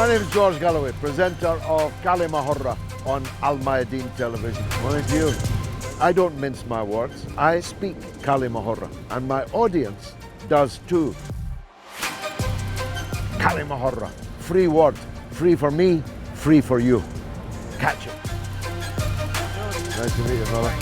name is George Galloway, presenter of Kalimahorra on Almayadeen television. Mind you, I don't mince my words. I speak Kalimahorra, and my audience does too. Kalimahorra, free word, free for me, free for you. Catch it. Nice to meet you, brother.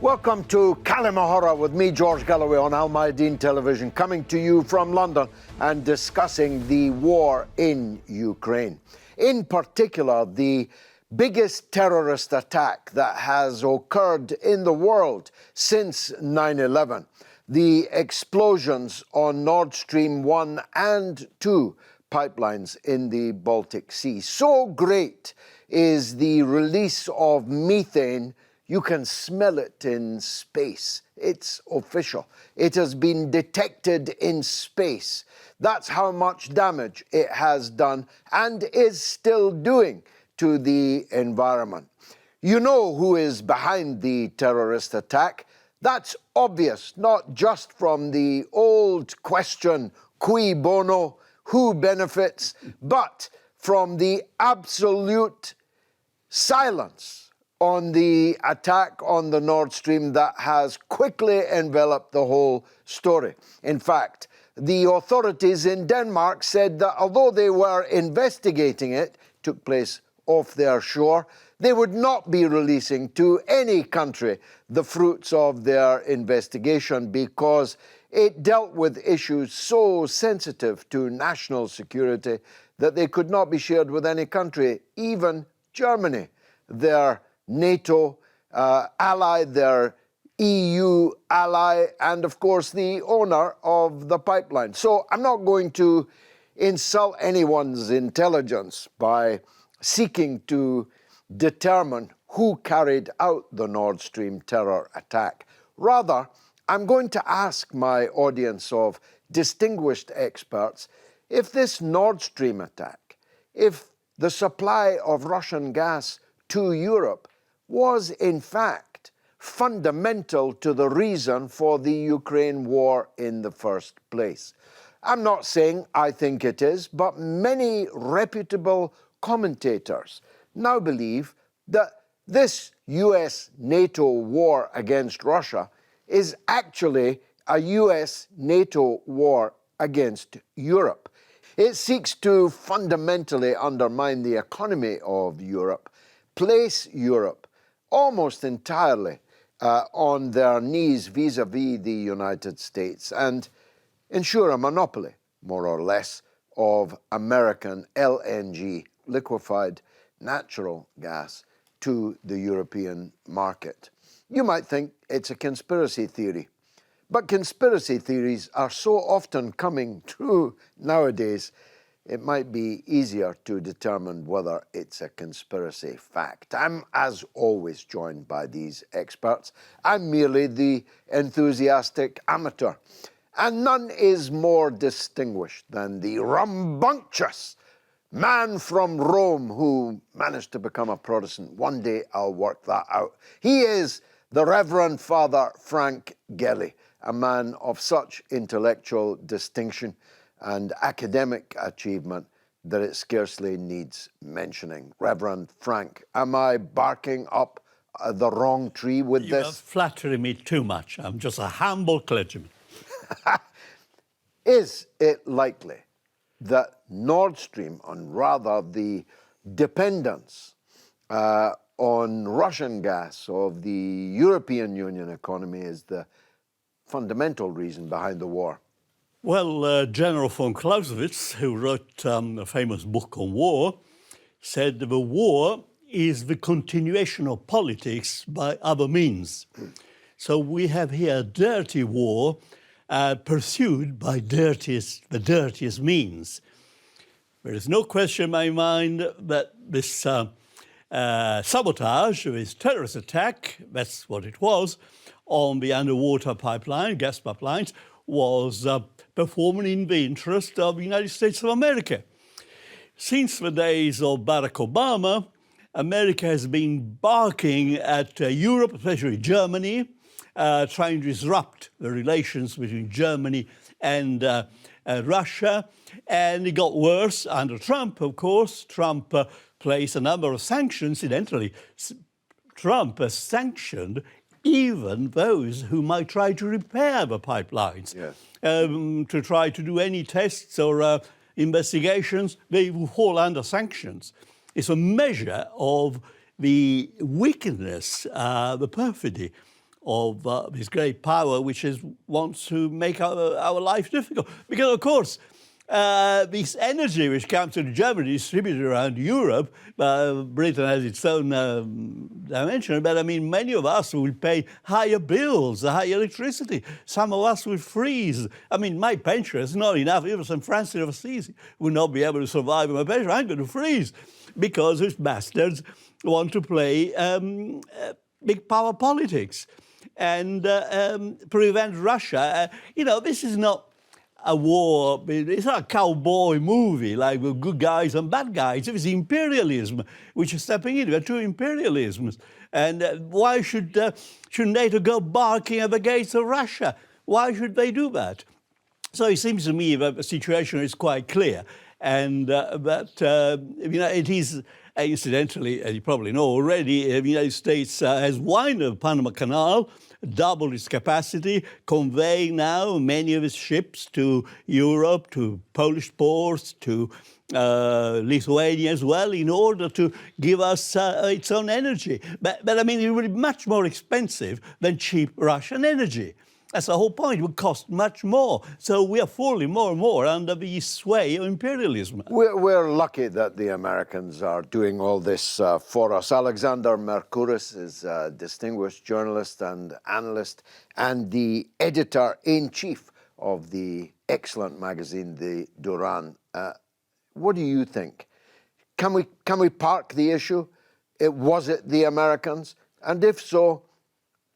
Welcome to Kalimahorra with me, George Galloway, on Almayadeen television, coming to you from London and discussing the war in Ukraine. In particular, the biggest terrorist attack that has occurred in the world since 9/11. The explosions on Nord Stream 1 and 2 pipelines in the Baltic Sea. So great is the release of methane, you can smell it in space. It's official. It has been detected in space. That's how much damage it has done and is still doing to the environment. You know who is behind the terrorist attack. That's obvious, not just from the old question, cui bono, who benefits, but from the absolute silence on the attack on the Nord Stream that has quickly enveloped the whole story. In fact, the authorities in Denmark said that although they were investigating it, took place off their shore, they would not be releasing to any country the fruits of their investigation because it dealt with issues so sensitive to national security that they could not be shared with any country, even Germany, their NATO ally, their EU ally, and of course the owner of the pipeline. So I'm not going to insult anyone's intelligence by seeking to determine who carried out the Nord Stream terror attack. Rather, I'm going to ask my audience of distinguished experts if this Nord Stream attack, if the supply of Russian gas to Europe was in fact fundamental to the reason for the Ukraine war in the first place. I'm not saying I think it is, but many reputable commentators now believe that this US-NATO war against Russia is actually a US-NATO war against Europe. It seeks to fundamentally undermine the economy of Europe, place Europe almost entirely on their knees vis-à-vis the United States and ensure a monopoly, more or less, of American LNG, liquefied natural gas, to the European market. You might think it's a conspiracy theory, but conspiracy theories are so often coming true nowadays, it might be easier to determine whether it's a conspiracy fact. I'm, as always, joined by these experts. I'm merely the enthusiastic amateur. And none is more distinguished than the rambunctious man from Rome who managed to become a Protestant. One day I'll work that out. He is the Reverend Father Frank Gelli, a man of such intellectual distinction and academic achievement that it scarcely needs mentioning. Reverend Frank, am I barking up the wrong tree with this? You are flattering me too much. I'm just a humble clergyman. Is it likely that Nord Stream, and rather the dependence on Russian gas of the European Union economy, is the fundamental reason behind the war? Well, General von Clausewitz, who wrote a famous book on war, said the war is the continuation of politics by other means. So we have here a dirty war pursued by the dirtiest means. There is no question in my mind that this sabotage, this terrorist attack, that's what it was, on the underwater pipeline, gas pipelines, was performed in the interest of the United States of America. Since the days of Barack Obama, America has been barking at Europe, especially Germany, trying to disrupt the relations between Germany and Russia. And it got worse under Trump, of course. Trump placed a number of sanctions. Incidentally, Trump has sanctioned even those who might try to repair the pipelines. Yes. To try to do any tests or investigations, they will fall under sanctions. It's a measure of the wickedness, the perfidy of this great power which wants to make our life difficult. Because, of course, this energy which comes to Germany distributed around Europe, Britain has its own dimension, but I mean, many of us will pay higher bills, higher electricity. Some of us will freeze. I mean, my pension is not enough. Even some Francis of Assisi will not be able to survive with my pension. I'm going to freeze because these bastards want to play big power politics and prevent Russia. This is not a war, it's not a cowboy movie like with good guys and bad guys. It's imperialism which is stepping in. There are two imperialisms. And why should NATO go barking at the gates of Russia? Why should they do that? So it seems to me that the situation is quite clear. And it is, incidentally, as you probably know already, the United States has widened the Panama Canal, doubled its capacity, conveying now many of its ships to Europe, to Polish ports, to Lithuania as well, in order to give us its own energy. But I mean, it would be much more expensive than cheap Russian energy. That's the whole point. It would cost much more. So we are falling more and more under the sway of imperialism. We're lucky that the Americans are doing all this for us. Alexander Mercouris is a distinguished journalist and analyst and the editor-in-chief of the excellent magazine, the Duran. What do you think? Can we park the issue? Was it the Americans? And if so,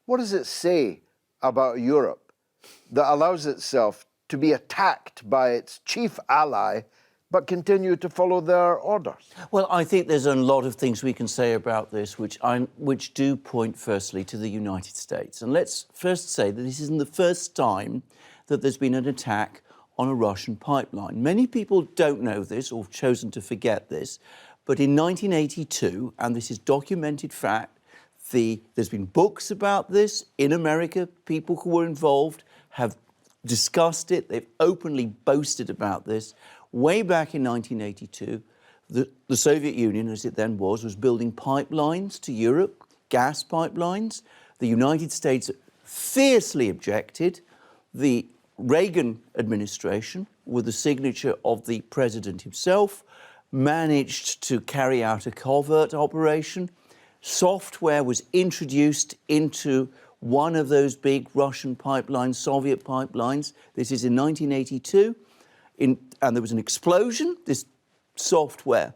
what does it say about Europe that allows itself to be attacked by its chief ally but continue to follow their orders? Well, I think there's a lot of things we can say about this which do point firstly to the United States. And let's first say that this isn't the first time that there's been an attack on a Russian pipeline. Many people don't know this or have chosen to forget this, but in 1982, and this is documented fact, there's been books about this in America. People who were involved have discussed it. They've openly boasted about this. Way back in 1982, the Soviet Union, as it then was building pipelines to Europe, gas pipelines. The United States fiercely objected. The Reagan administration, with the signature of the president himself, managed to carry out a covert operation. Software was introduced into one of those big Russian pipelines, Soviet pipelines. This is in 1982. And there was an explosion. This software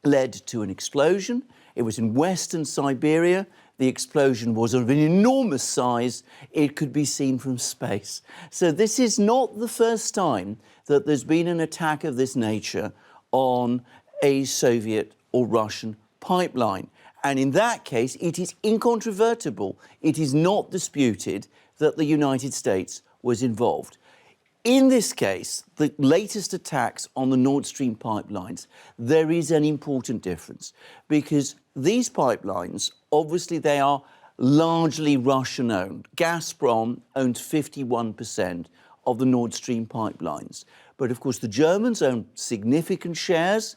led to an explosion. It was in Western Siberia. The explosion was of an enormous size. It could be seen from space. So this is not the first time that there's been an attack of this nature on a Soviet or Russian pipeline. And in that case, it is incontrovertible. It is not disputed that the United States was involved. In this case, the latest attacks on the Nord Stream pipelines, there is an important difference because these pipelines, obviously they are largely Russian-owned. Gazprom owns 51% of the Nord Stream pipelines. But of course, the Germans own significant shares.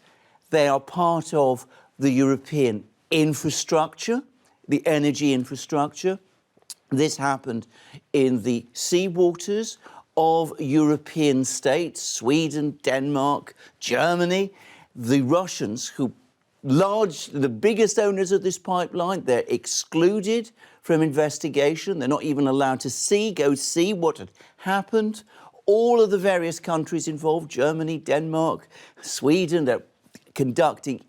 They are part of the European infrastructure, the energy infrastructure. This happened in the seawaters of European states, Sweden, Denmark, Germany. The Russians, the biggest owners of this pipeline, they're excluded from investigation. They're not even allowed to go see what had happened. all of the various countries involved, Germany, Denmark, Sweden, they're conducting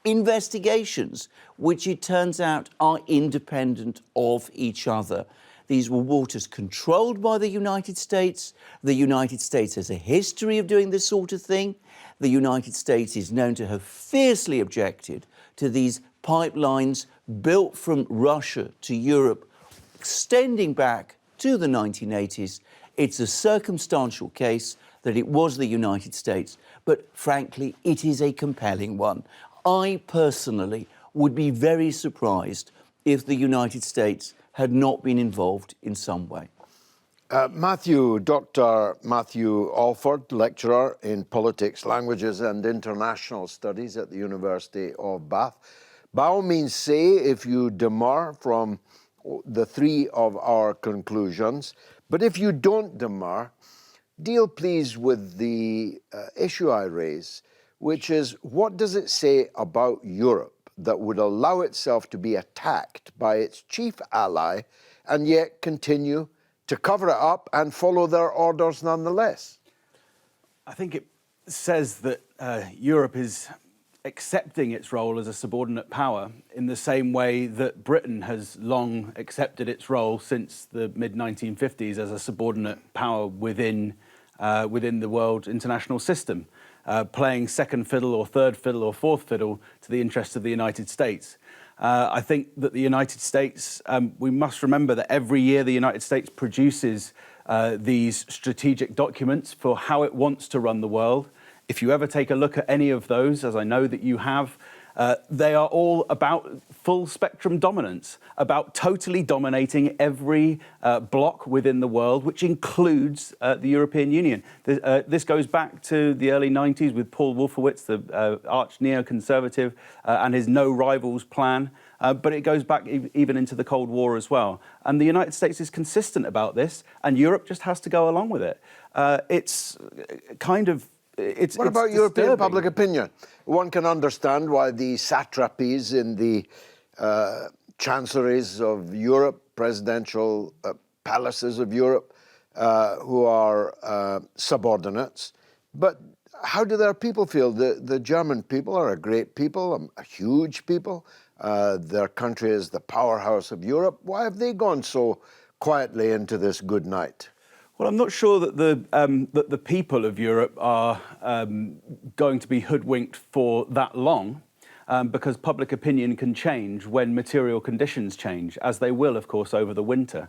investigations which it turns out are independent of each other. These were waters controlled by the United States. The United States has a history of doing this sort of thing. The United States is known to have fiercely objected to these pipelines built from Russia to Europe, extending back to the 1980s. It's a circumstantial case that it was the United States, but frankly, it is a compelling one. I personally would be very surprised if the United States had not been involved in some way. Dr. Matthew Alford, lecturer in politics, languages and international studies at the University of Bath. By all means say if you demur from the three of our conclusions, but if you don't demur, deal please with the issue I raise, which is what does it say about Europe that would allow itself to be attacked by its chief ally and yet continue to cover it up and follow their orders nonetheless? I think it says that Europe is accepting its role as a subordinate power in the same way that Britain has long accepted its role since the mid-1950s as a subordinate power within the world international system, playing second fiddle or third fiddle or fourth fiddle to the interests of the United States. I think that the United States, we must remember that every year the United States produces these strategic documents for how it wants to run the world. If you ever take a look at any of those, as I know that you have, they are all about full spectrum dominance, about totally dominating every bloc within the world, which includes the European Union. This goes back to the early 90s with Paul Wolfowitz, the arch neoconservative, and his no rivals plan. But it goes back even into the Cold War as well. And the United States is consistent about this, and Europe just has to go along with it. What about European public opinion? One can understand why the satrapies in the chancelleries of Europe, presidential palaces of Europe, who are subordinates. But how do their people feel? The German people are a great people, a huge people. Their country is the powerhouse of Europe. Why have they gone so quietly into this good night? Well, I'm not sure that the people of Europe are going to be hoodwinked for that long, because public opinion can change when material conditions change, as they will, of course, over the winter.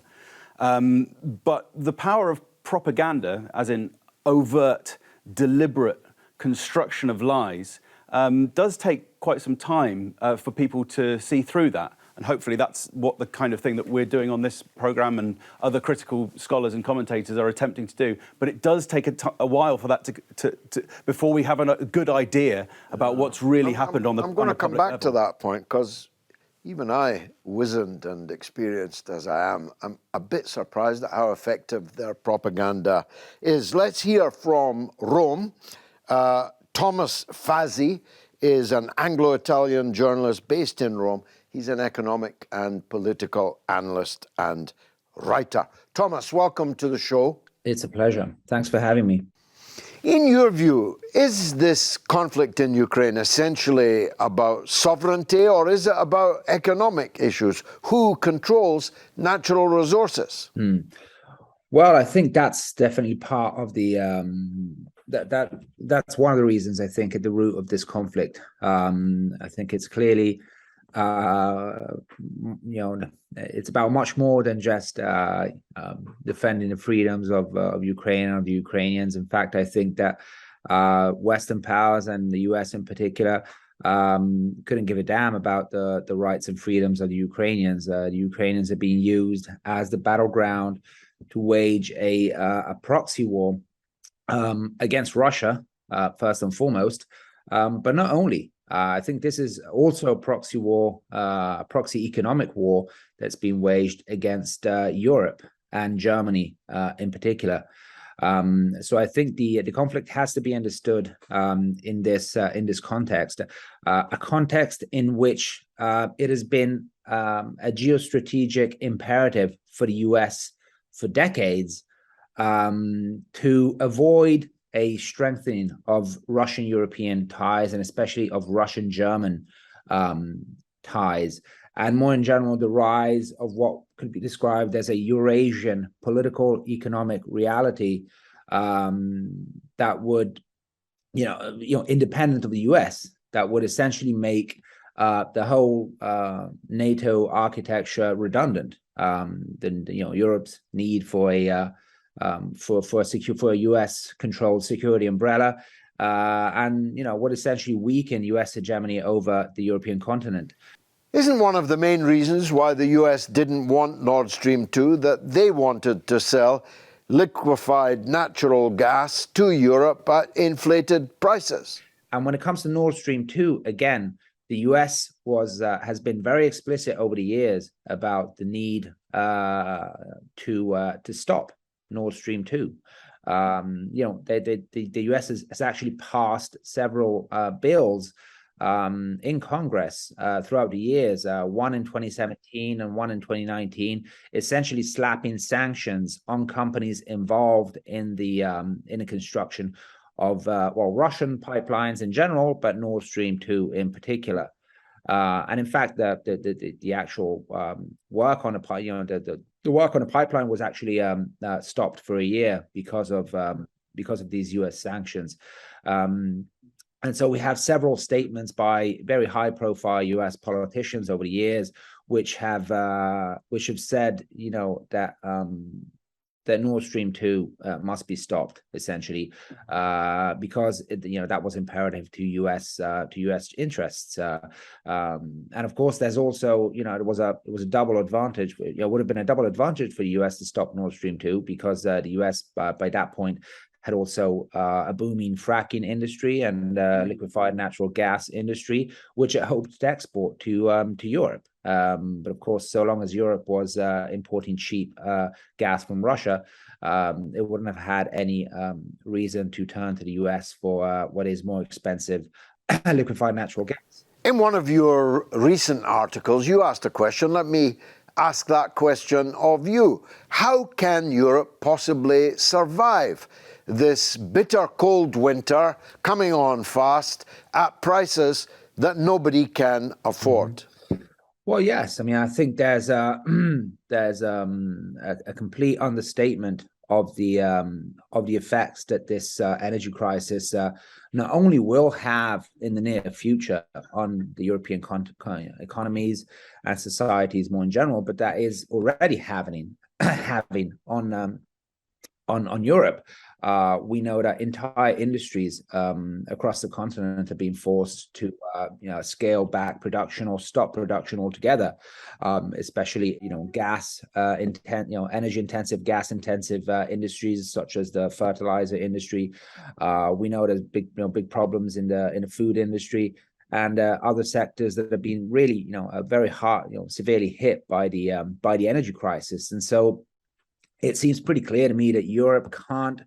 But the power of propaganda, as in overt, deliberate construction of lies, does take quite some time for people to see through that. And hopefully that's what the kind of thing that we're doing on this programme and other critical scholars and commentators are attempting to do. But it does take a while for that to before we have a good idea about what's really happened on the I'm going to come back level. to that point, because even I, wizened and experienced as I am, I'm a bit surprised at how effective their propaganda is. Let's hear from Rome. Thomas Fazi is an Anglo Italian journalist based in Rome. He's an economic and political analyst and writer. Thomas, welcome to the show. It's a pleasure. Thanks for having me. In your view, is this conflict in Ukraine essentially about sovereignty, or is it about economic issues? Who controls natural resources? Well, I think that's definitely part of the that's one of the reasons I think at the root of this conflict. I think it's clearly it's about much more than just defending the freedoms of Ukraine and of the Ukrainians. In fact, I think that Western powers and the US in particular couldn't give a damn about the rights and freedoms of the Ukrainians. The Ukrainians are being used as the battleground to wage a proxy war against Russia, first and foremost, but not only. I think this is also a proxy war, a proxy economic war that's been waged against Europe and Germany in particular. So I think the conflict has to be understood in this context, a context in which it has been a geostrategic imperative for the US for decades to avoid a strengthening of Russian-European ties, and especially of Russian-German ties, and more in general, the rise of what could be described as a Eurasian political economic reality that would, independent of the US, that would essentially make the whole NATO architecture redundant. Europe's need for a US controlled security umbrella, and would essentially weaken US hegemony over the European continent. Isn't one of the main reasons why the US didn't want Nord Stream 2 that they wanted to sell liquefied natural gas to Europe at inflated prices? And when it comes to Nord Stream 2, again, the US has been very explicit over the years about the need to stop Nord Stream 2. The US has actually passed several bills in Congress throughout the years, one in 2017 and one in 2019, essentially slapping sanctions on companies involved in the construction of Russian pipelines in general, but Nord Stream 2 in particular. And in fact, the actual work on the work on the pipeline was actually stopped for a year because of these U.S. sanctions. And so we have several statements by very high-profile U.S. politicians over the years, which have said, that Nord Stream 2 must be stopped, essentially, because that was imperative to U.S. interests. And of course, there's also, it was a double advantage. It would have been a double advantage for the U.S. to stop Nord Stream 2 because the U.S. By that point had also a booming fracking industry and liquefied natural gas industry, which it hoped to export to Europe. But of course, so long as Europe was importing cheap gas from Russia, it wouldn't have had any reason to turn to the US for what is more expensive liquefied natural gas. In one of your recent articles, you asked a question. Let me ask that question of you. How can Europe possibly survive this bitter cold winter coming on fast at prices that nobody can afford? Well, yes. I mean, I think there's a complete understatement of the effects that this energy crisis not only will have in the near future on the European economies and societies more in general, but that is already having on Europe. We know that entire industries across the continent have been forced to scale back production or stop production altogether, especially energy intensive, gas intensive industries such as the fertilizer industry. We know there's big problems in the food industry and other sectors that have been really very hard, severely hit by the energy crisis. And so it seems pretty clear to me that Europe can't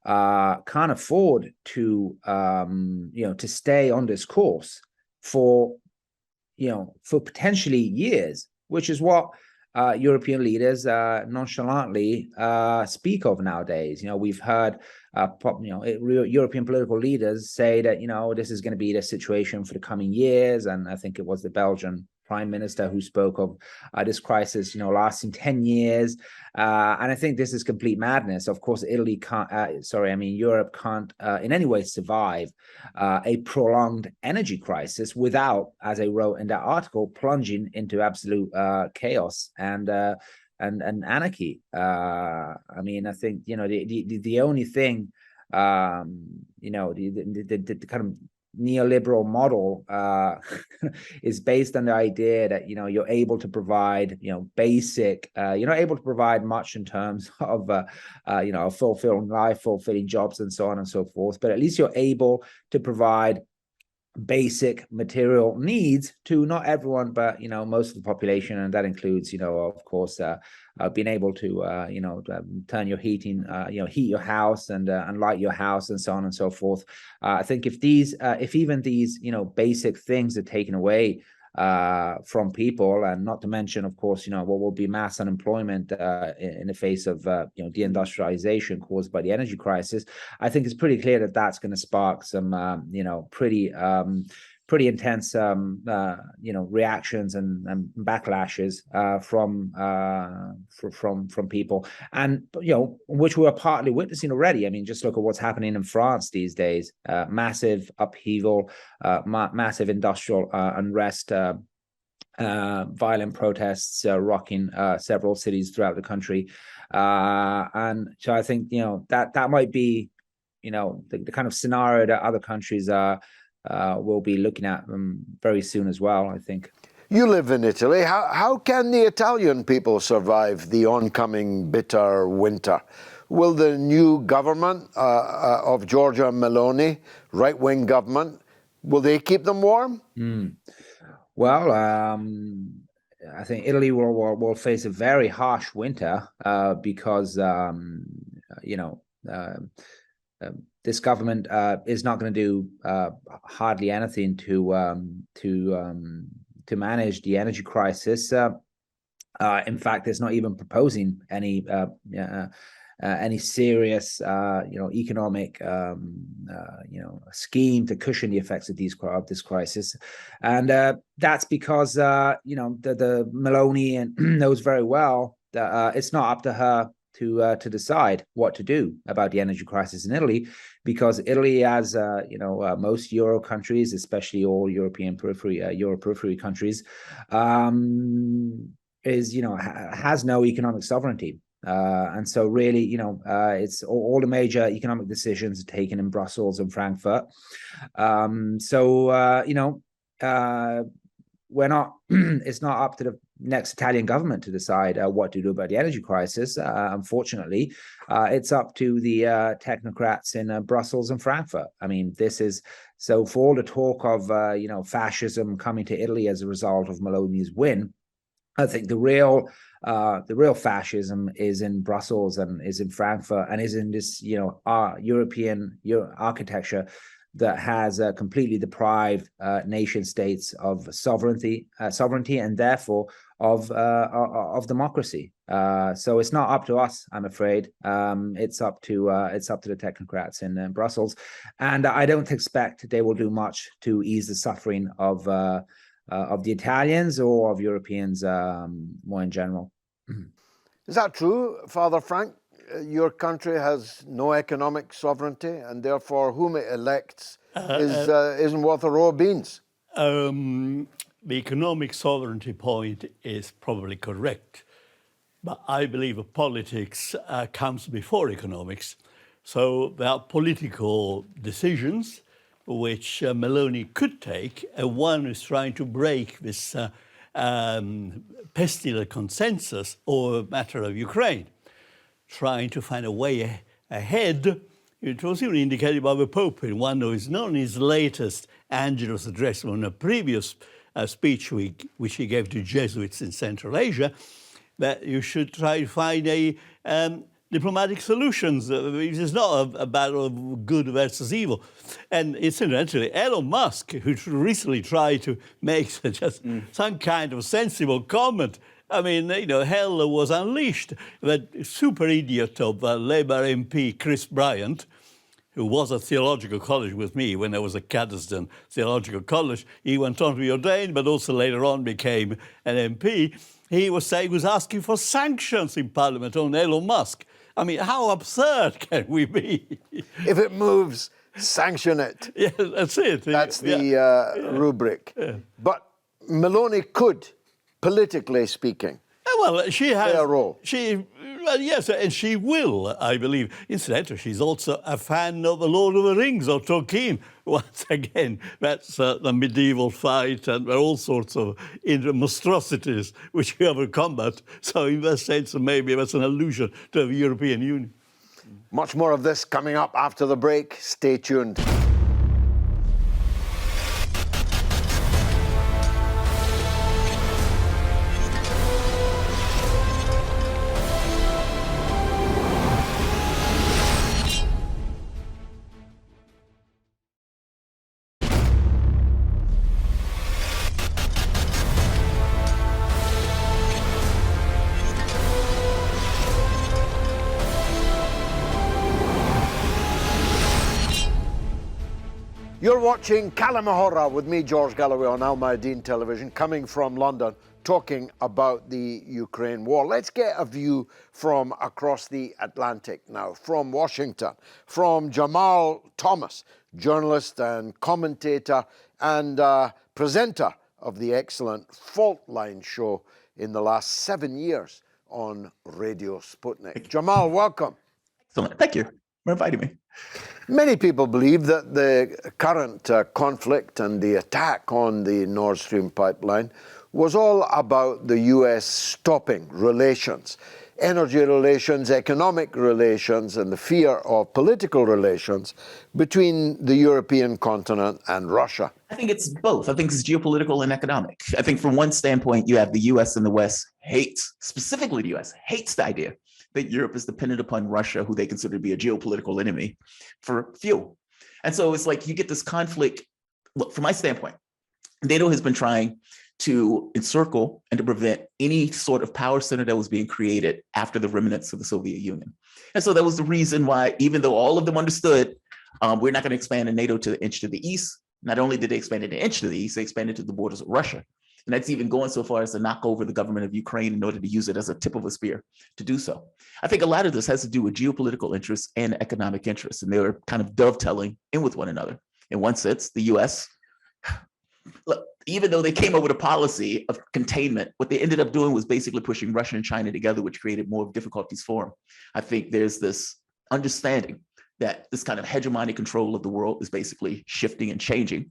afford to stay on this course for potentially years, which is what European leaders nonchalantly speak of nowadays. We've heard European political leaders say that this is going to be the situation for the coming years, and I think it was the Belgian Prime Minister who spoke of this crisis, lasting 10 years. And I think this is complete madness. Of course, Europe can't in any way survive a prolonged energy crisis without, as I wrote in that article, plunging into absolute chaos and anarchy. I think, the only thing, the kind of neoliberal model is based on the idea that you're able to provide basic you're not able to provide much in terms of a fulfilling life, fulfilling jobs and so on and so forth, but at least you're able to provide basic material needs to not everyone, but most of the population, and that includes of course being able to turn your heating, heat your house and light your house and so on and so forth. I think if even these basic things are taken away from people, and not to mention, of course, what will be mass unemployment in the face of deindustrialization caused by the energy crisis. I think it's pretty clear that that's going to spark some pretty intense reactions and backlashes from people, and which we're partly witnessing already. I mean, just look at what's happening in France these days. Massive upheaval, massive industrial unrest, violent protests rocking several cities throughout the country, and so I think that might be the kind of scenario that other countries we'll be looking at very soon as well, I think. You live in Italy. How can the Italian people survive the oncoming bitter winter? Will the new government of Giorgia Meloni, right-wing government, will they keep them warm? Well, I think Italy will face a very harsh winter because this government is not going to do hardly anything to manage the energy crisis. In fact, it's not even proposing any serious economic scheme to cushion the effects of this crisis, and that's because the Meloni knows very well that it's not up to her to decide what to do about the energy crisis in Italy, because Italy, as most Euro countries, especially all Euro periphery countries, has no economic sovereignty, and so really, it's all the major economic decisions are taken in Brussels and Frankfurt. We're not. It's not up to the next Italian government to decide what to do about the energy crisis. Unfortunately, it's up to the technocrats in Brussels and Frankfurt. I mean, this is so. For all the talk of fascism coming to Italy as a result of Meloni's win, I think the real fascism is in Brussels and is in Frankfurt and is in this European architecture that has completely deprived nation states of sovereignty and therefore of democracy. So it's not up to us, I'm afraid. It's up to the technocrats in Brussels, and I don't expect they will do much to ease the suffering of the Italians or of Europeans more in general. Is that true, Father Frank? Your country has no economic sovereignty, and therefore whom it elects isn't worth a row of beans. The economic sovereignty point is probably correct, but I believe politics comes before economics. So there are political decisions which Meloni could take, and one is trying to break this pestilent consensus over the matter of Ukraine, trying to find a way ahead. It was even indicated by the Pope in one of his latest Angelus address on a previous speech which he gave to Jesuits in Central Asia, that you should try to find a diplomatic solutions. It is not a battle of good versus evil. And incidentally, Elon Musk, who recently tried to make some kind of sensible comment, I mean, hell was unleashed. That super idiot of Labour MP Chris Bryant, who was at theological college with me when I was at Caddisden Theological College, he went on to be ordained, but also later on became an MP. He was asking for sanctions in Parliament on Elon Musk. I mean, how absurd can we be? If it moves, sanction it. Yeah, that's it. That's the rubric. Yeah. But Meloni could, politically speaking, well, she has play a role. Yes, and she will, I believe. Incidentally, she's also a fan of The Lord of the Rings or Tolkien. Once again, that's the medieval fight and all sorts of monstrosities which we have to combat. So in that sense, maybe that's an allusion to the European Union. Much more of this coming up after the break. Stay tuned. watching Kalamahora with me, George Galloway, on Almayadeen television, coming from London, talking about the Ukraine war. Let's get a view from across the Atlantic now, from Washington, from Jamarl Thomas, journalist and commentator and presenter of the excellent Fault Line show in the last 7 years on Radio Sputnik. Jamarl, welcome. Excellent. Thank you for inviting me. Many people believe that the current conflict and the attack on the Nord Stream pipeline was all about the US stopping relations, energy relations, economic relations, and the fear of political relations between the European continent and Russia. I think it's both. I think it's geopolitical and economic. I think from one standpoint, you have the US and the West hates, specifically the US, hates the idea that Europe is dependent upon Russia, who they consider to be a geopolitical enemy, for fuel. And so it's like you get this conflict. Look, from my standpoint, NATO has been trying to encircle and to prevent any sort of power center that was being created after the remnants of the Soviet Union. And so that was the reason why, even though all of them understood we're not going to expand in NATO to the inch to the east, not only did they expand it an inch to the east, they expanded to the borders of Russia. And that's even going so far as to knock over the government of Ukraine in order to use it as a tip of a spear to do so. I think a lot of this has to do with geopolitical interests and economic interests, and they were kind of dovetailing in with one another. In one sense, the US, look, even though they came up with a policy of containment, what they ended up doing was basically pushing Russia and China together, which created more difficulties for them. I think there's this understanding that this kind of hegemonic control of the world is basically shifting and changing.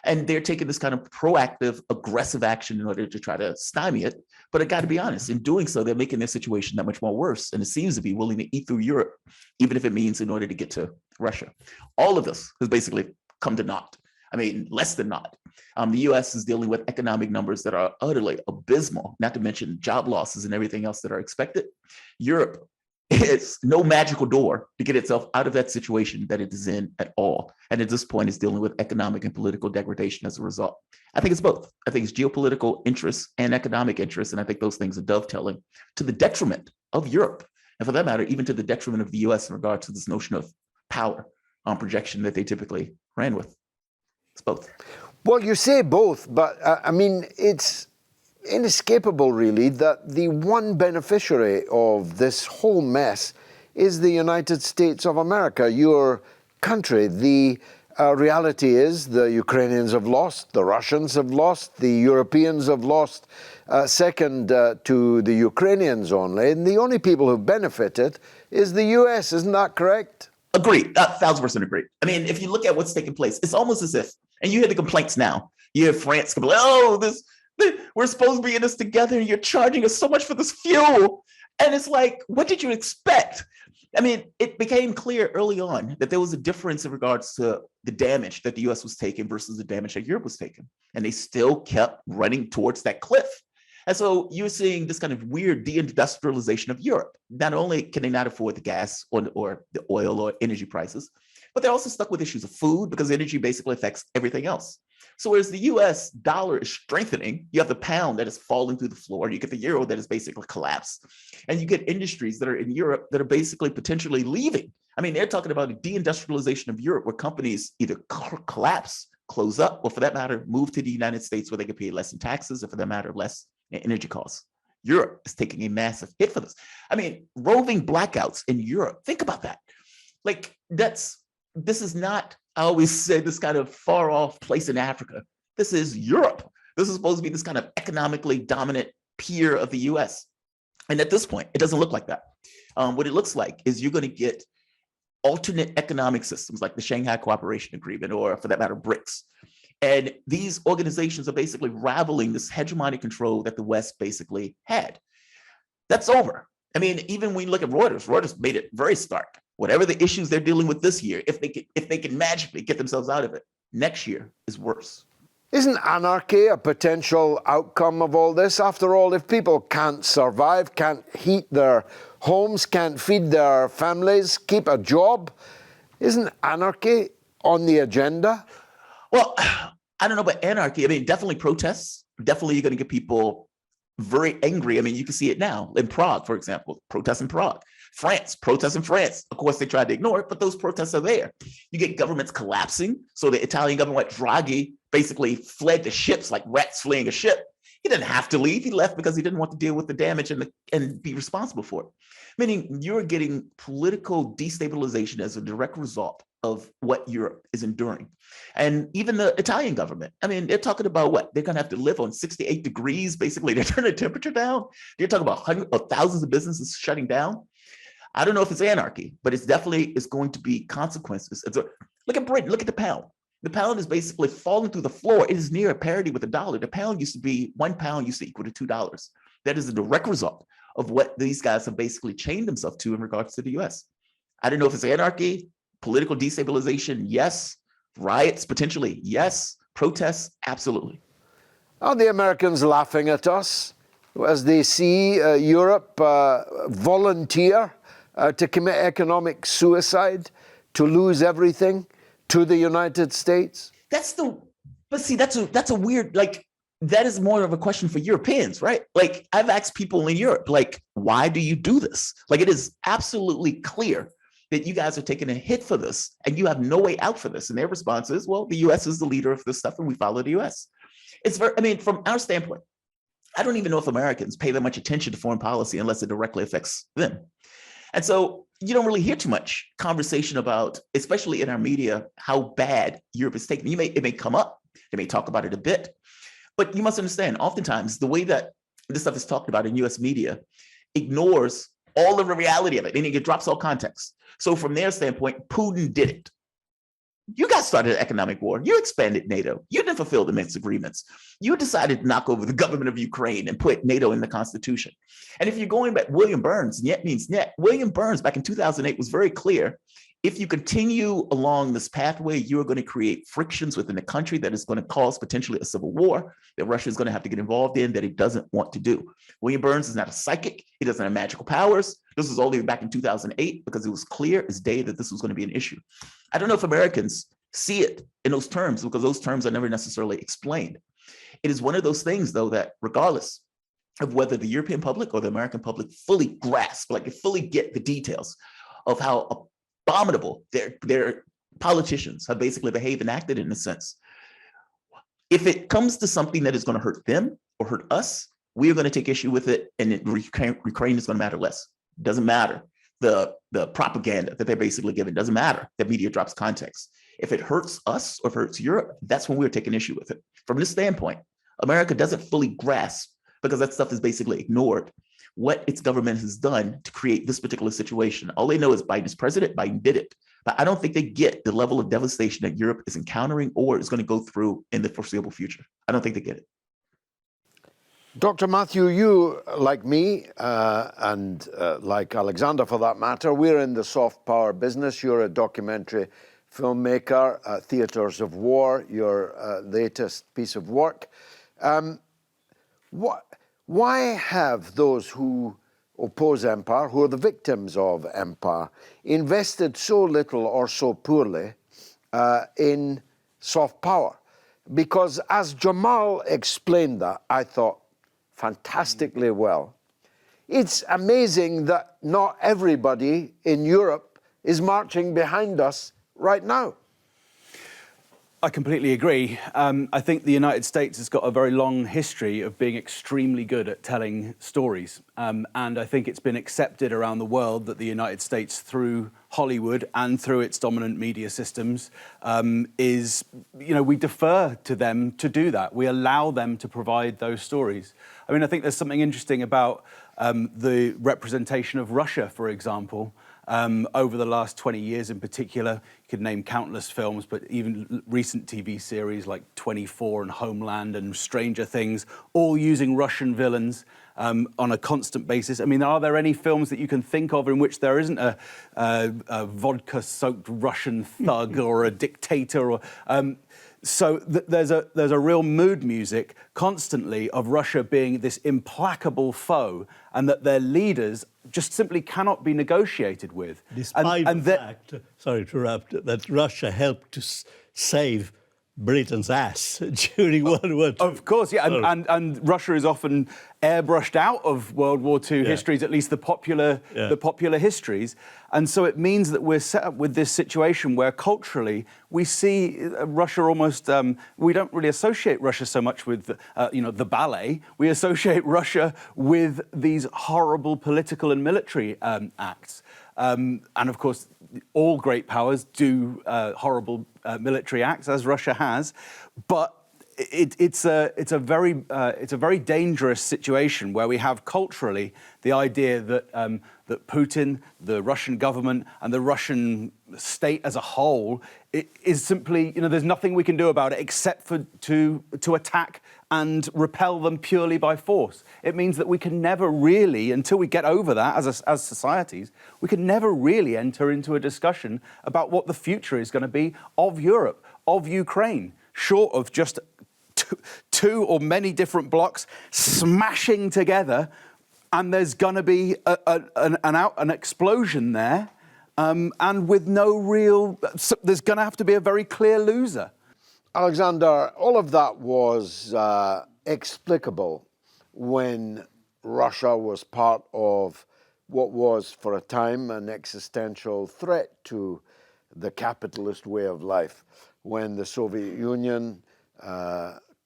And they're taking this kind of proactive, aggressive action in order to try to stymie it. But I got to be honest, in doing so, they're making their situation that much more worse. And it seems to be willing to eat through Europe, even if it means in order to get to Russia. All of this has basically come to naught. I mean, less than naught. The US is dealing with economic numbers that are utterly abysmal, not to mention job losses and everything else that are expected. Europe is no magical door to get itself out of that situation that it is in at all. And at this point, it's dealing with economic and political degradation as a result. I think it's both. I think it's geopolitical interests and economic interests. And I think those things are dovetailing to the detriment of Europe. And for that matter, even to the detriment of the US in regard to this notion of power projection that they typically ran with. It's both. Well, you say both, but I mean, it's inescapable, really, that the one beneficiary of this whole mess is the United States of America, your country. The reality is the Ukrainians have lost, the Russians have lost, the Europeans have lost, second to the Ukrainians only, and the only people who benefited is the US. Isn't that correct? Agreed. 1,000% agreed. I mean, if you look at what's taking place, it's almost as if, and you hear the complaints now, you hear France complain, oh, we're supposed to be in this together and you're charging us so much for this fuel. And it's like, what did you expect? I mean, it became clear early on that there was a difference in regards to the damage that the US was taking versus the damage that Europe was taking. And they still kept running towards that cliff. And so you're seeing this kind of weird deindustrialization of Europe. Not only can they not afford the gas or the oil or energy prices, but they're also stuck with issues of food because energy basically affects everything else. So as the US dollar is strengthening, you have the pound that is falling through the floor, you get the euro that is basically collapsed, and you get industries that are in Europe that are basically potentially leaving. I mean, they're talking about a deindustrialization of Europe where companies either collapse, close up, or for that matter, move to the United States where they can pay less in taxes, or for that matter, less in energy costs. Europe is taking a massive hit for this. I mean, roving blackouts in Europe, think about that. Like, this is not, I always say, this kind of far off place in Africa. This is Europe. This is supposed to be this kind of economically dominant peer of the US. And at this point, it doesn't look like that. What it looks like is you're going to get alternate economic systems like the Shanghai Cooperation Agreement, or for that matter, BRICS. And these organizations are basically raveling this hegemonic control that the West basically had. That's over. I mean, even when you look at Reuters made it very stark. Whatever the issues they're dealing with this year, if they can magically get themselves out of it, next year is worse. Isn't anarchy a potential outcome of all this? After all, if people can't survive, can't heat their homes, can't feed their families, keep a job, isn't anarchy on the agenda? Well, I don't know about anarchy. I mean, definitely protests. Definitely you're going to get people very angry. I mean, you can see it now in Prague, for example, protests in Prague. France, protests in France. Of course, they tried to ignore it, but those protests are there. You get governments collapsing. So the Italian government, Draghi, basically fled the ships like rats fleeing a ship. He didn't have to leave. He left because he didn't want to deal with the damage and be responsible for it. Meaning you're getting political destabilization as a direct result of what Europe is enduring. And even the Italian government, I mean, they're talking about what? They're going to have to live on 68 degrees. Basically, they're turning the temperature down. They're talking about hundreds of thousands of businesses shutting down. I don't know if it's anarchy, but it's going to be consequences. Look at Britain, look at the pound. The pound is basically falling through the floor. It is near a parity with the dollar. The pound used to be, £1 used to equal to $2. That is a direct result of what these guys have basically chained themselves to in regards to the US. I don't know if it's anarchy, political destabilization, yes. Riots, potentially, yes. Protests, absolutely. Are the Americans laughing at us as they see Europe volunteer to commit economic suicide, to lose everything to the United States? That's a weird, like, that is more of a question for Europeans, right? Like, I've asked people in Europe, like, why do you do this? Like, it is absolutely clear that you guys are taking a hit for this and you have no way out for this. And their response is, well, the US is the leader of this stuff and we follow the US. From our standpoint, I don't even know if Americans pay that much attention to foreign policy unless it directly affects them. And so you don't really hear too much conversation about, especially in our media, how bad Europe is taking. It may come up, they may talk about it a bit, but you must understand, oftentimes the way that this stuff is talked about in US media ignores all of the reality of it, and it drops all context. So from their standpoint, Putin did it. You guys started an economic war. You expanded NATO. You didn't fulfill the Minsk agreements. You decided to knock over the government of Ukraine and put NATO in the Constitution. And if you're going back, William Burns, net means net. William Burns back in 2008 was very clear. If you continue along this pathway, you are going to create frictions within the country that is going to cause potentially a civil war that Russia is going to have to get involved in that it doesn't want to do. William Burns is not a psychic. He doesn't have magical powers. This was all the way back in 2008 because it was clear as day that this was going to be an issue. I don't know if Americans see it in those terms because those terms are never necessarily explained. It is one of those things, though, that regardless of whether the European public or the American public fully grasp, like fully get the details of how abominable their politicians have basically behaved and acted in a sense. If it comes to something that is going to hurt them or hurt us, we are going to take issue with it, and Ukraine is going to matter less. It doesn't matter the propaganda that they're basically giving. It doesn't matter that media drops context. If it hurts us or if it hurts Europe, that's when we're taking issue with it. From this standpoint, America doesn't fully grasp, because that stuff is basically ignored, what its government has done to create this particular situation. All they know is Biden is president, Biden did it. But I don't think they get the level of devastation that Europe is encountering or is going to go through in the foreseeable future. I don't think they get it. Dr. Matthew, you, like me, and like Alexander for that matter, we're in the soft power business. You're a documentary filmmaker, Theatres of War, your latest piece of work. Why have those who oppose empire, who are the victims of empire, invested so little or so poorly in soft power? Because as Jamarl explained that, I thought, fantastically well, it's amazing that not everybody in Europe is marching behind us right now. I completely agree. I think the United States has got a very long history of being extremely good at telling stories. And I think it's been accepted around the world that the United States, through Hollywood and through its dominant media systems, we defer to them to do that. We allow them to provide those stories. I mean, I think there's something interesting about the representation of Russia, for example. Over the last 20 years in particular, you could name countless films, but even recent TV series like 24 and Homeland and Stranger Things, all using Russian villains on a constant basis. I mean, are there any films that you can think of in which there isn't a vodka-soaked Russian thug or a dictator? So there's a real mood music constantly of Russia being this implacable foe, and that their leaders just simply cannot be negotiated with. Despite the fact, sorry to interrupt, that Russia helped to save Britain's ass during World War II. Of course, yeah, and Russia is often airbrushed out of World War II histories, at least the popular histories, and so it means that we're set up with this situation where culturally we see Russia almost. We don't really associate Russia so much with the ballet. We associate Russia with these horrible political and military acts, and of course, all great powers do horrible military acts, as Russia has, but it's a very dangerous situation where we have culturally the idea that that Putin, the Russian government, and the Russian state as a whole is simply, there's nothing we can do about it except for to attack and repel them purely by force. It means that we can never really, until we get over that as societies, we can never really enter into a discussion about what the future is going to be of Europe, of Ukraine, short of just two or many different blocks smashing together, and there's going to be an explosion there, and with no real. There's going to have to be a very clear loser. Alexander, all of that was explicable when Russia was part of what was, for a time, an existential threat to the capitalist way of life. When the Soviet Union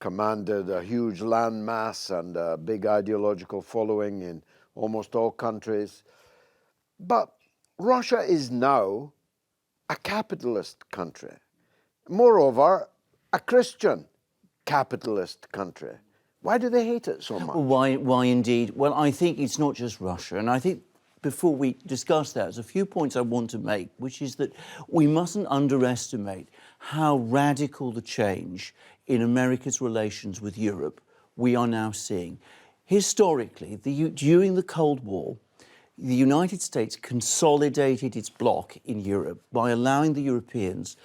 commanded a huge land mass and a big ideological following in almost all countries. But Russia is now a capitalist country. Moreover, a Christian capitalist country. Why do they hate it so much? Why indeed? Well, I think it's not just Russia, and I think before we discuss that, there's a few points I want to make, which is that we mustn't underestimate how radical the change in America's relations with Europe we are now seeing. Historically, during the Cold War, the United States consolidated its bloc in Europe by allowing the Europeans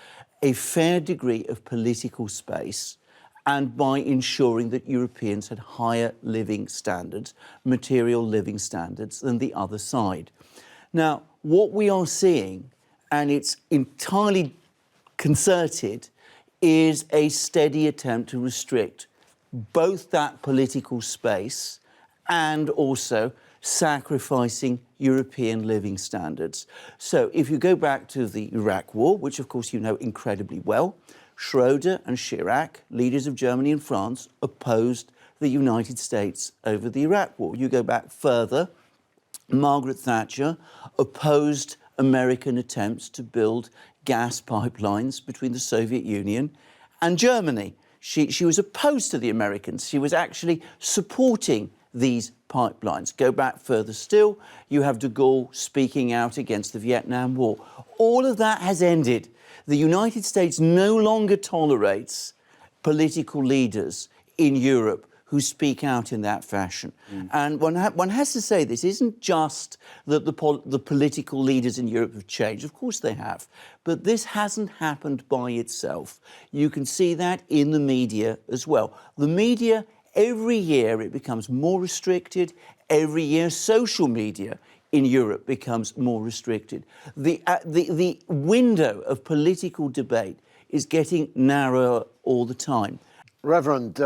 a fair degree of political space and by ensuring that Europeans had higher living standards, material living standards, than the other side. Now, what we are seeing, and it's entirely concerted, is a steady attempt to restrict both that political space and also sacrificing European living standards. So if you go back to the Iraq War, which of course you know incredibly well, Schroeder and Chirac, leaders of Germany and France, opposed the United States over the Iraq War. You go back further, Margaret Thatcher opposed American attempts to build gas pipelines between the Soviet Union and Germany. She was opposed to the Americans. She was actually supporting these pipelines. Go back further still, you have de Gaulle speaking out against the Vietnam War. All of that has ended. The United States no longer tolerates political leaders in Europe who speak out in that fashion. And one has to say this isn't just that the political leaders in Europe have changed. Of course they have. But this hasn't happened by itself. You can see that in the media as well. The media, every year it becomes more restricted. Every year social media in Europe becomes more restricted. The window of political debate is getting narrower all the time. Reverend,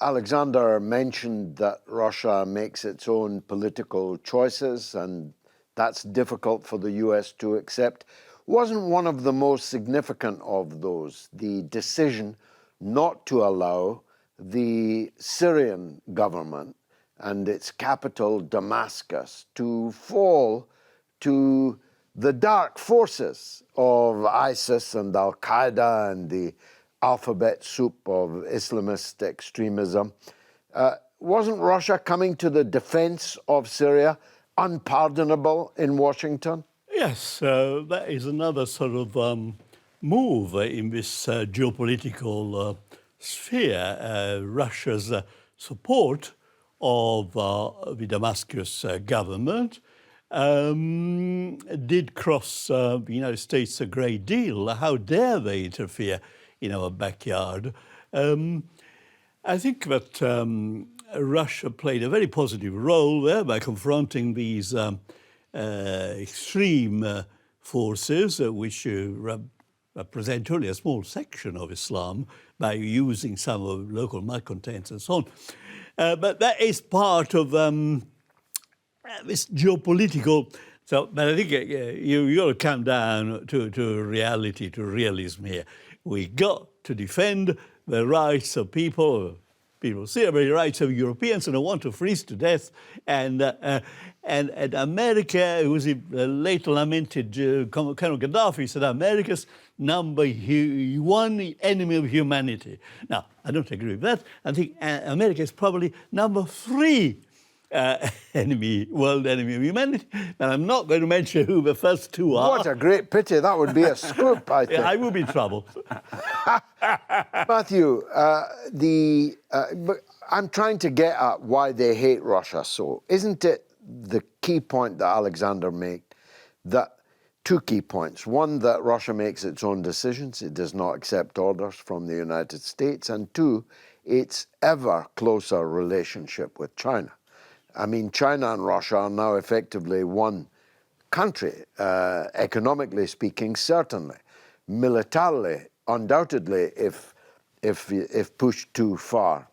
Alexander mentioned that Russia makes its own political choices, and that's difficult for the US to accept. Wasn't one of the most significant of those the decision not to allow the Syrian government and its capital, Damascus, to fall to the dark forces of ISIS and Al-Qaeda and the alphabet soup of Islamist extremism? Wasn't Russia coming to the defense of Syria unpardonable in Washington? Yes, that is another sort of move in this geopolitical sphere. Russia's support of the Damascus government did cross the United States a great deal. How dare they interfere in our backyard? I think that Russia played a very positive role there by confronting these extreme forces, which represent only a small section of Islam by using some of local malcontents and so on. But that is part of this geopolitical. So, but I think you got to come down to reality, to realism here. We got to defend the rights of people see the rights of Europeans and don't want to freeze to death. And America, who was the late lamented Colonel Gaddafi, said America's number one enemy of humanity. Now, I don't agree with that. I think America is probably number 3 world enemy of humanity. And I'm not going to mention who the first 2 are. What a great pity. That would be a scoop, I think. I will be in trouble. Matthew, but I'm trying to get at why they hate Russia so. Isn't it the key point that Alexander made, that 2 key points. One, that Russia makes its own decisions. It does not accept orders from the United States. And 2, its ever closer relationship with China. I mean, China and Russia are now effectively one country, economically speaking, certainly. Militarily, undoubtedly, if pushed too far.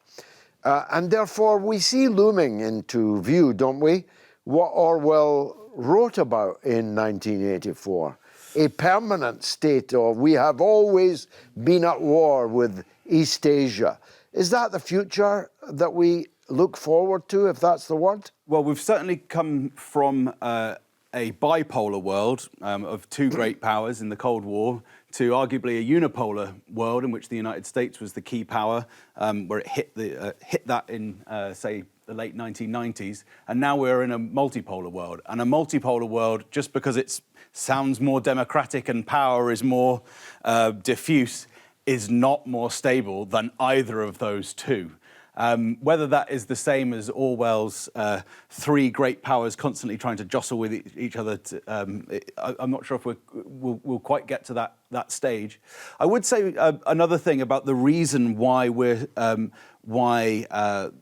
And therefore, we see looming into view, don't we, what Orwell wrote about in 1984, a permanent state of we have always been at war with East Asia. Is that the future that we look forward to, if that's the word? Well, we've certainly come from a bipolar world of 2 great powers in the Cold War to arguably a unipolar world in which the United States was the key power, where it hit that in, say, the late 1990s. And now we're in a multipolar world. And a multipolar world, just because it sounds more democratic and power is more diffuse, is not more stable than either of those 2. Whether that is the same as Orwell's 3 great powers constantly trying to jostle with each other, I'm not sure if we'll quite get to that stage. I would say another thing about the reason why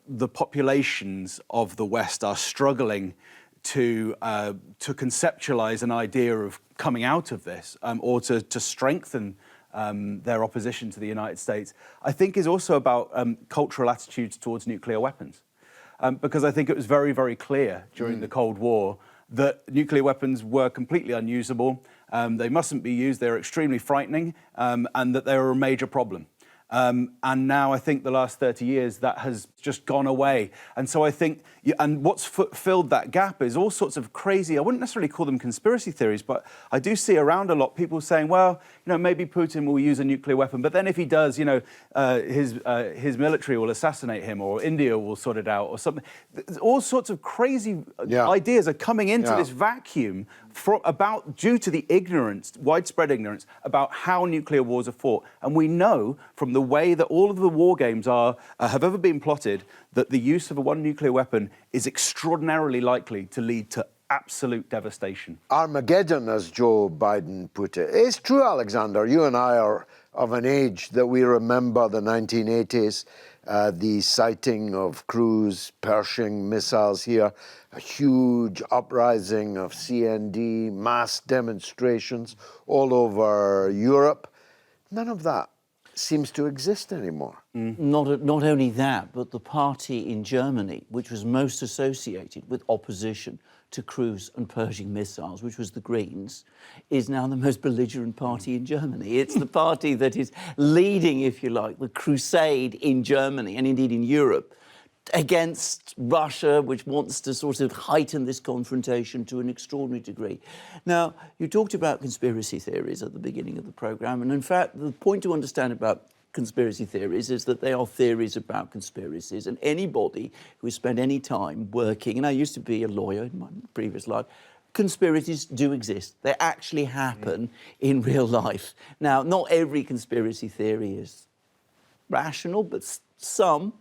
the populations of the West are struggling to conceptualize an idea of coming out of this, or to strengthen their opposition to the United States, I think is also about cultural attitudes towards nuclear weapons. Because I think it was very, very clear during the Cold War that nuclear weapons were completely unusable, they mustn't be used, they're extremely frightening, and that they were a major problem. And now I think the last 30 years that has just gone away. And so I think, and what's filled that gap is all sorts of crazy, I wouldn't necessarily call them conspiracy theories, but I do see around a lot people saying, well, maybe Putin will use a nuclear weapon, but then if he does, his military will assassinate him, or India will sort it out, or something. All sorts of crazy ideas are coming into this vacuum due to the ignorance, widespread ignorance, about how nuclear wars are fought. And we know from the way that all of the war games have ever been plotted that the use of one nuclear weapon is extraordinarily likely to lead to absolute devastation. Armageddon, as Joe Biden put it. It's true, Alexander. You and I are of an age that we remember the 1980s, the sighting of cruise Pershing missiles here, a huge uprising of CND, mass demonstrations all over Europe. None of that seems to exist anymore. Not only that, but the party in Germany, which was most associated with opposition to cruise and Pershing missiles, which was the Greens, is now the most belligerent party in Germany. It's the party that is leading, if you like, the crusade in Germany and indeed in Europe against Russia, which wants to sort of heighten this confrontation to an extraordinary degree. Now, you talked about conspiracy theories at the beginning of the programme, and in fact, the point to understand about conspiracy theories is that they are theories about conspiracies, and anybody who has spent any time working, and I used to be a lawyer in my previous life, conspiracies do exist. They actually happen in real life. Now, not every conspiracy theory is rational, but some,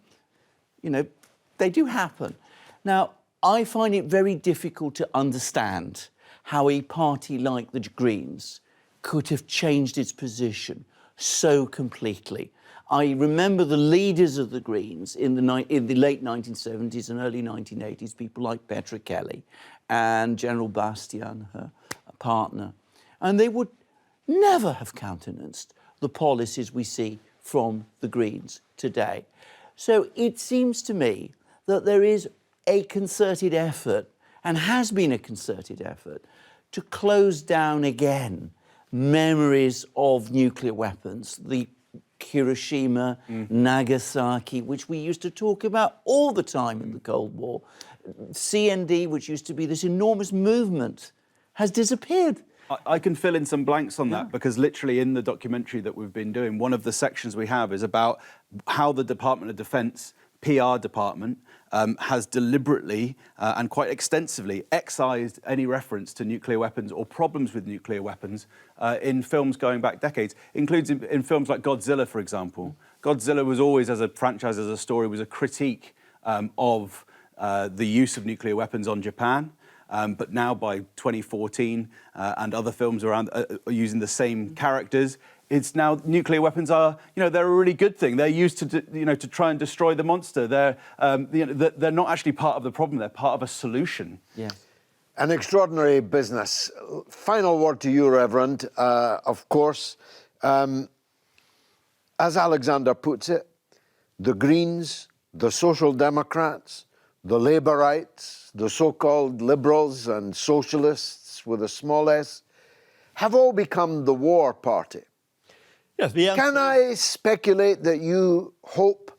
they do happen. Now, I find it very difficult to understand how a party like the Greens could have changed its position so completely. I remember the leaders of the Greens in the late 1970s and early 1980s, people like Petra Kelly and General Bastian, her partner, and they would never have countenanced the policies we see from the Greens today. So it seems to me that there is a concerted effort, and has been a concerted effort, to close down again memories of nuclear weapons, the Hiroshima, Nagasaki, which we used to talk about all the time in the Cold War. CND, which used to be this enormous movement, has disappeared. I can fill in some blanks on that, because literally in the documentary that we've been doing, one of the sections we have is about how the Department of Defense PR department has deliberately and quite extensively excised any reference to nuclear weapons or problems with nuclear weapons in films going back decades, includes in films like Godzilla, for example. Godzilla was always, as a franchise, as a story, was a critique of the use of nuclear weapons on Japan. But now by 2014 and other films around are using the same characters, it's now nuclear weapons are, they're a really good thing. They're used to, to try and destroy the monster. They're not actually part of the problem. They're part of a solution. Yes. An extraordinary business. Final word to you, Reverend. Of course, as Alexander puts it, the Greens, the Social Democrats, the Labourites, the so-called liberals and socialists with a small s, have all become the war party. Yes, Can I speculate that you hope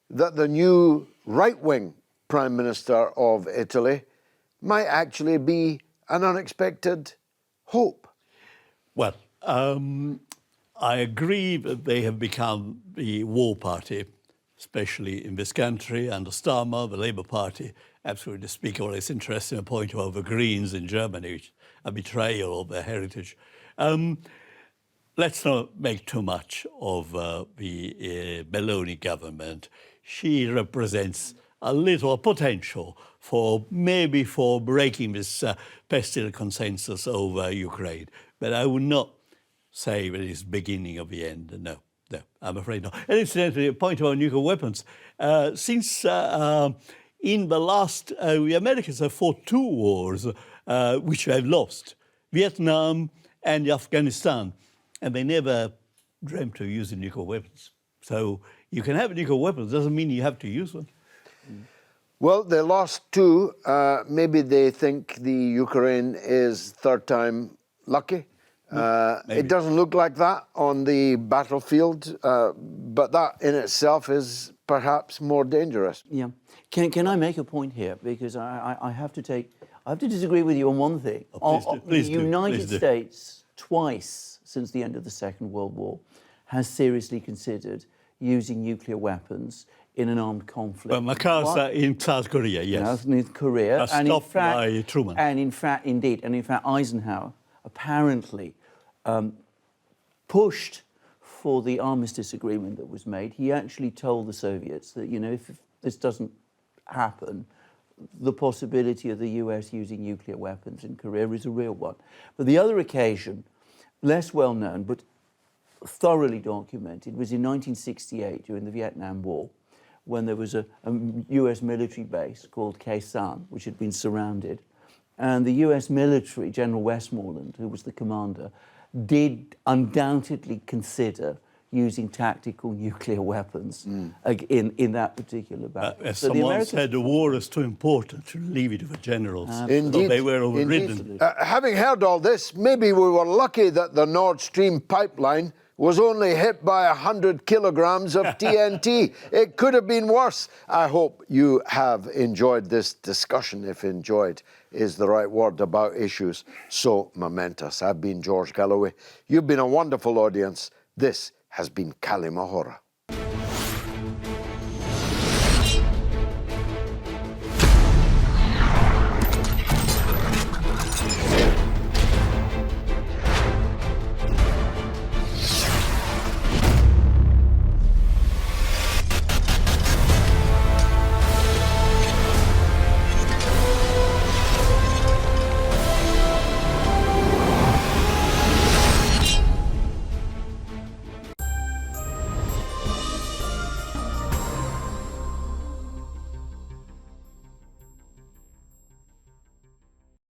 that the new right-wing Prime Minister of Italy might actually be an unexpected hope? Well, I agree that they have become the war party, especially in this country under Starmer, the Labour Party. Absolutely despicable. It's interesting a point about the Greens in Germany, which a betrayal of their heritage. Let's not make too much of the Meloni government. She represents a little potential for breaking this pestilent consensus over Ukraine. But I would not say that it's the beginning of the end. No, I'm afraid not. And incidentally, a point about nuclear weapons. Since in the last, the Americans have fought two wars, which they have lost, Vietnam and Afghanistan, and they never dreamt of using nuclear weapons. So you can have nuclear weapons, doesn't mean you have to use them. Well, they lost two. Maybe they think the Ukraine is third time lucky. It doesn't look like that on the battlefield, but that in itself is perhaps more dangerous. Yeah. Can I make a point here? Because I have to disagree with you on one thing. Please the United States, twice since the end of the Second World War, has seriously considered using nuclear weapons in an armed conflict. Well, Mercouris in South Korea, yes. In Korea. And in fact, by Truman. And in fact, Eisenhower apparently pushed for the armistice agreement that was made. He actually told the Soviets that, if this doesn't happen, the possibility of the US using nuclear weapons in Korea is a real one. But the other occasion, less well known, but thoroughly documented, was in 1968 during the Vietnam War, when there was a US military base called Khe Sanh, which had been surrounded. And the US military, General Westmoreland, who was the commander, did undoubtedly consider using tactical nuclear weapons in that particular battle. As someone said, the war is too important to leave it to the generals. Indeed. So they were overridden. Having heard all this, maybe we were lucky that the Nord Stream pipeline was only hit by 100 kilograms of TNT. It could have been worse. I hope you have enjoyed this discussion, if enjoyed is the right word, about issues so momentous. I've been George Galloway. You've been a wonderful audience. This has been Kalimahora.